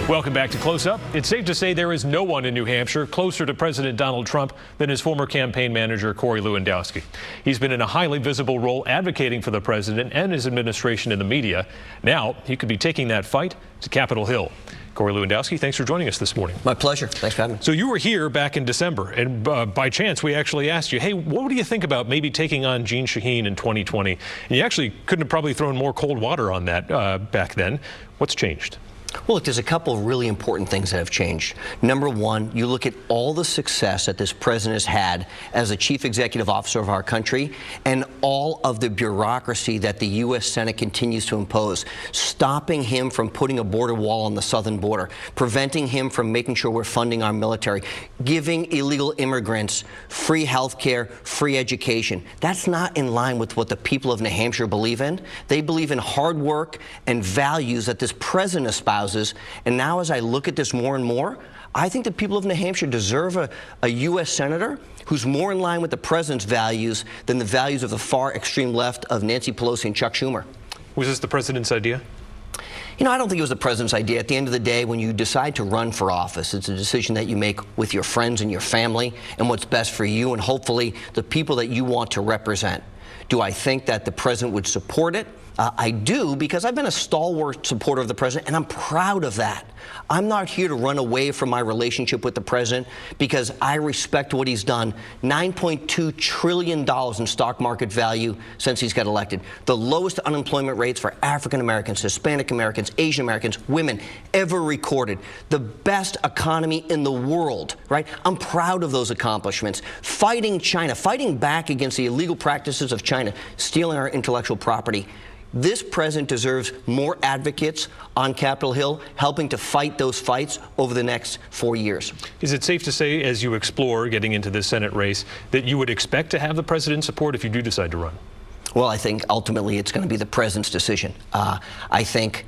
Welcome back to Close Up. It's safe to say there is no one in New Hampshire closer to President Donald Trump than his former campaign manager, Corey Lewandowski. He's been in a highly visible role advocating for the president and his administration in the media. Now he could be taking that fight to Capitol Hill. Corey Lewandowski, thanks for joining us this morning. My pleasure. Thanks for having me. So you were here back in December, and by chance we actually asked you, hey, what do you think about maybe taking on Jeanne Shaheen in 2020? And you actually couldn't have probably thrown more cold water on that back then. What's changed? Well, look, there's a couple of really important things that have changed. Number one, you look at all the success that this president has had as the chief executive officer of our country and all of the bureaucracy that the U.S. Senate continues to impose, stopping him from putting a border wall on the southern border, preventing him from making sure we're funding our military, giving illegal immigrants free health care, free education. That's not in line with what the people of New Hampshire believe in. They believe in hard work and values that this president espouses. And now as I look at this more and more, I think the people of New Hampshire deserve a U.S. senator who's more in line with the president's values than the values of the far extreme left of Nancy Pelosi and Chuck Schumer. Was this the president's idea? You know, I don't think it was the president's idea. At the end of the day, when you decide to run for office, it's a decision that you make with your friends and your family and what's best for you and hopefully the people that you want to represent. Do I think that the president would support it? I do, because I've been a stalwart supporter of the president, and I'm proud of that. I'm not here to run away from my relationship with the president because I respect what he's done. $9.2 trillion in stock market value since he's got elected. The lowest unemployment rates for African Americans, Hispanic Americans, Asian Americans, women ever recorded. The best economy in the world, right? I'm proud of those accomplishments. Fighting China, fighting back against the illegal practices of China, stealing our intellectual property. This president deserves more advocates on Capitol Hill helping to fight those fights over the next 4 years. Is it safe to say, as you explore getting into this Senate race, that you would expect to have the president's support if you do decide to run? Well, I think ultimately it's going to be the president's decision. I think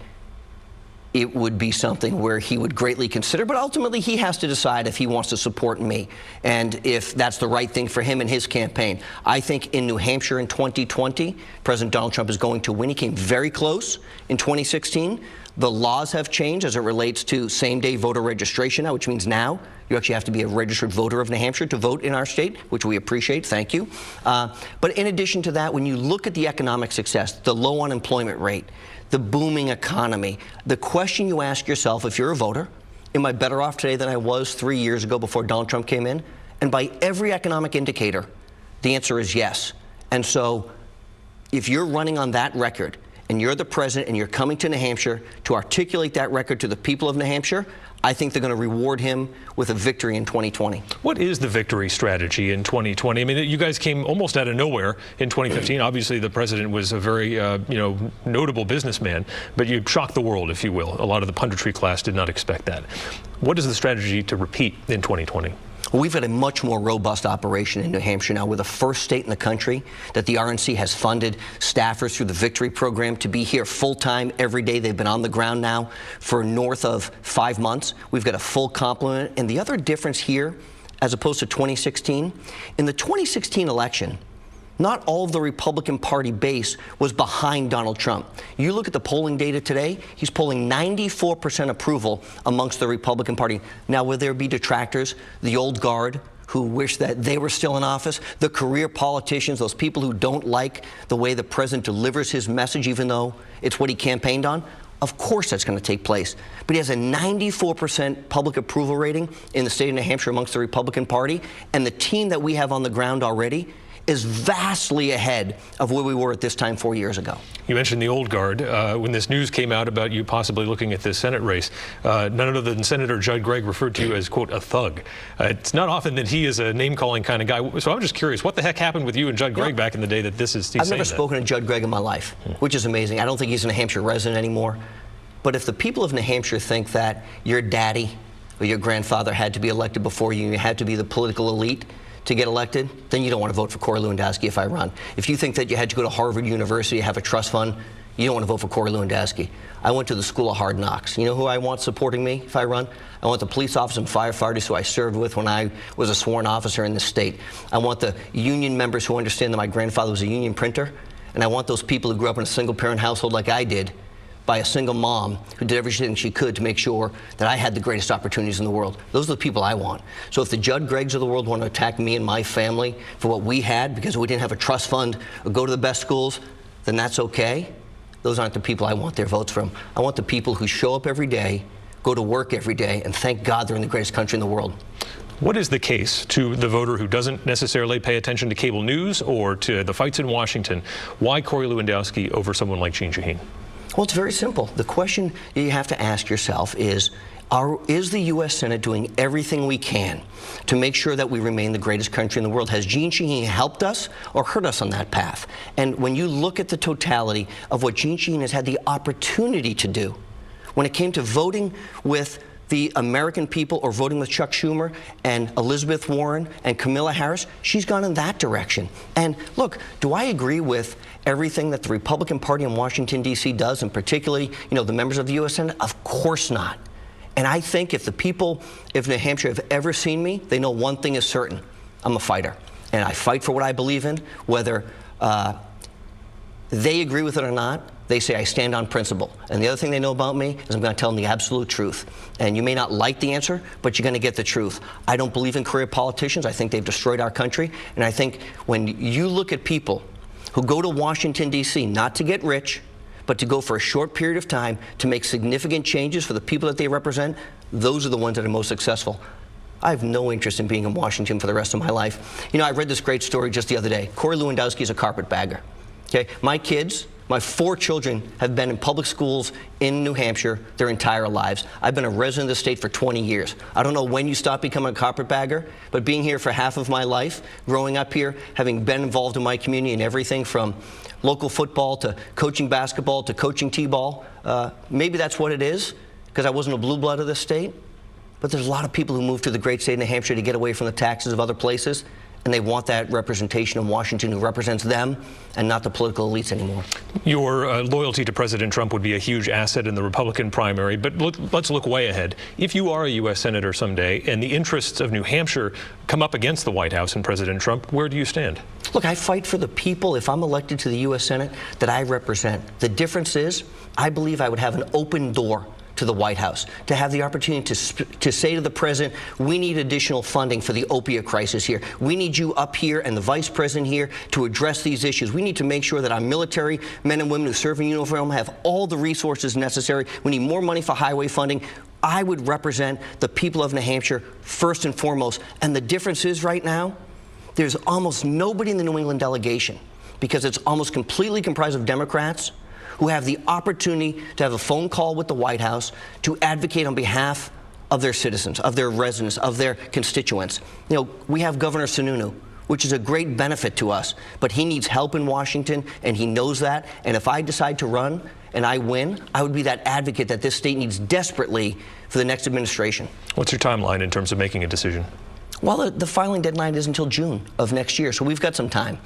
it would be something where he would greatly consider, but ultimately he has to decide if he wants to support me and if that's the right thing for him and his campaign. I think in New Hampshire in 2020, President Donald Trump is going to win. He came very close in 2016. The laws have changed as it relates to same-day voter registration now, which means now you actually have to be a registered voter of New Hampshire to vote in our state, which we appreciate. Thank you. But in addition to that, when you look at the economic success, the low unemployment rate, the booming economy, the question you ask yourself if you're a voter, am I better off today than I was 3 years ago before Donald Trump came in? And by every economic indicator, the answer is yes. And so if you're running on that record, and you're the president and you're coming to New Hampshire to articulate that record to the people of New Hampshire, I think they're going to reward him with a victory in 2020. What is the victory strategy in 2020? I mean, you guys came almost out of nowhere in 2015. Obviously, the president was a very, notable businessman, but you shocked the world, if you will. A lot of the punditry class did not expect that. What is the strategy to repeat in 2020? We've had a much more robust operation in New Hampshire now. We're the first state in the country that the RNC has funded staffers through the Victory program to be here full-time every day. They've been on the ground now for north of 5 months. We've got a full complement. And the other difference here, as opposed to 2016, in the 2016 election, not all of the Republican Party base was behind Donald Trump. You look at the polling data today, he's polling 94% approval amongst the Republican Party. Now, will there be detractors, the old guard, who wish that they were still in office, the career politicians, those people who don't like the way the president delivers his message, even though it's what he campaigned on? Of course that's going to take place. But he has a 94% public approval rating in the state of New Hampshire amongst the Republican Party, and the team that we have on the ground already is vastly ahead of where we were at this time 4 years ago. You mentioned the old guard. When this news came out about you possibly looking at this Senate race, none other than Senator Judd Gregg referred to you as, quote, a thug. It's not often that he is a name-calling kind of guy. So I'm just curious, what the heck happened with you and Judd Gregg back in the day that this is I've never spoken to Judd Gregg in my life, which is amazing. I don't think he's a New Hampshire resident anymore. But if the people of New Hampshire think that your daddy or your grandfather had to be elected before you, and you had to be the political elite to get elected, then you don't want to vote for Corey Lewandowski if I run. If you think that you had to go to Harvard University, have a trust fund, you don't want to vote for Corey Lewandowski. I went to the School of Hard Knocks. You know who I want supporting me if I run? I want the police officers and firefighters who I served with when I was a sworn officer in this state. I want the union members who understand that my grandfather was a union printer. And I want those people who grew up in a single-parent household like I did by a single mom who did everything she could to make sure that I had the greatest opportunities in the world. Those are the people I want. So if the Judd Greggs of the world want to attack me and my family for what we had because we didn't have a trust fund or go to the best schools, then that's okay. Those aren't the people I want their votes from. I want the people who show up every day, go to work every day, and thank God they're in the greatest country in the world. What is the case to the voter who doesn't necessarily pay attention to cable news or to the fights in Washington? Why Corey Lewandowski over someone like Jeanne Shaheen? Well, it's very simple. The question you have to ask yourself is the U.S. Senate doing everything we can to make sure that we remain the greatest country in the world? Has Jeanne Shaheen helped us or hurt us on that path? And when you look at the totality of what Jeanne Shaheen has had the opportunity to do, when it came to voting with the American people or voting with Chuck Schumer and Elizabeth Warren and Kamala Harris, she's gone in that direction. And look, do I agree with everything that the Republican Party in Washington, D.C. does, and particularly, the members of the U.S. Senate? Of course not. And I think if the people of New Hampshire have ever seen me, they know one thing is certain. I'm a fighter. And I fight for what I believe in, whether they agree with it or not. They say I stand on principle. And the other thing they know about me is I'm going to tell them the absolute truth. And you may not like the answer, but you're going to get the truth. I don't believe in career politicians. I think they've destroyed our country. And I think when you look at people who go to Washington, D.C., not to get rich, but to go for a short period of time to make significant changes for the people that they represent, those are the ones that are most successful. I have no interest in being in Washington for the rest of my life. I read this great story just the other day. Corey Lewandowski is a carpetbagger. Okay, my kids, my 4 children have been in public schools in New Hampshire their entire lives. I've been a resident of the state for 20 years. I don't know when you stop becoming a carpetbagger, but being here for half of my life, growing up here, having been involved in my community in everything from local football to coaching basketball to coaching t-ball, maybe that's what it is, because I wasn't a blue blood of this state. But there's a lot of people who move to the great state of New Hampshire to get away from the taxes of other places, and they want that representation in Washington who represents them and not the political elites anymore. Your loyalty to President Trump would be a huge asset in the Republican primary, but let's look way ahead. If you are a U.S. Senator someday and the interests of New Hampshire come up against the White House and President Trump, where do you stand? Look, I fight for the people, if I'm elected to the U.S. Senate, that I represent. The difference is, I believe I would have an open door to the White House, to have the opportunity to say to the president, we need additional funding for the opiate crisis here. We need you up here and the vice president here to address these issues. We need to make sure that our military men and women who serve in uniform have all the resources necessary. We need more money for highway funding. I would represent the people of New Hampshire first and foremost. And the difference is right now, there's almost nobody in the New England delegation, because it's almost completely comprised of Democrats, who have the opportunity to have a phone call with the White House to advocate on behalf of their citizens, of their residents, of their constituents. We have Governor Sununu, which is a great benefit to us, but he needs help in Washington, and he knows that. And if I decide to run and I win, I would be that advocate that this state needs desperately for the next administration. What's your timeline in terms of making a decision? Well, the filing deadline is until June of next year, so we've got some time.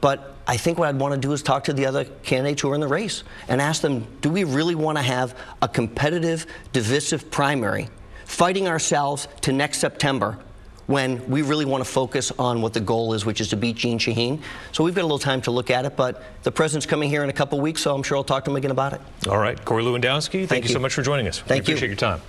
But I think what I'd want to do is talk to the other candidates who are in the race and ask them, do we really want to have a competitive, divisive primary fighting ourselves to next September when we really want to focus on what the goal is, which is to beat Jeanne Shaheen? So we've got a little time to look at it, but the president's coming here in a couple weeks, so I'm sure I'll talk to him again about it. All right. Corey Lewandowski, thank you so much for joining us. Thank you. Appreciate your time.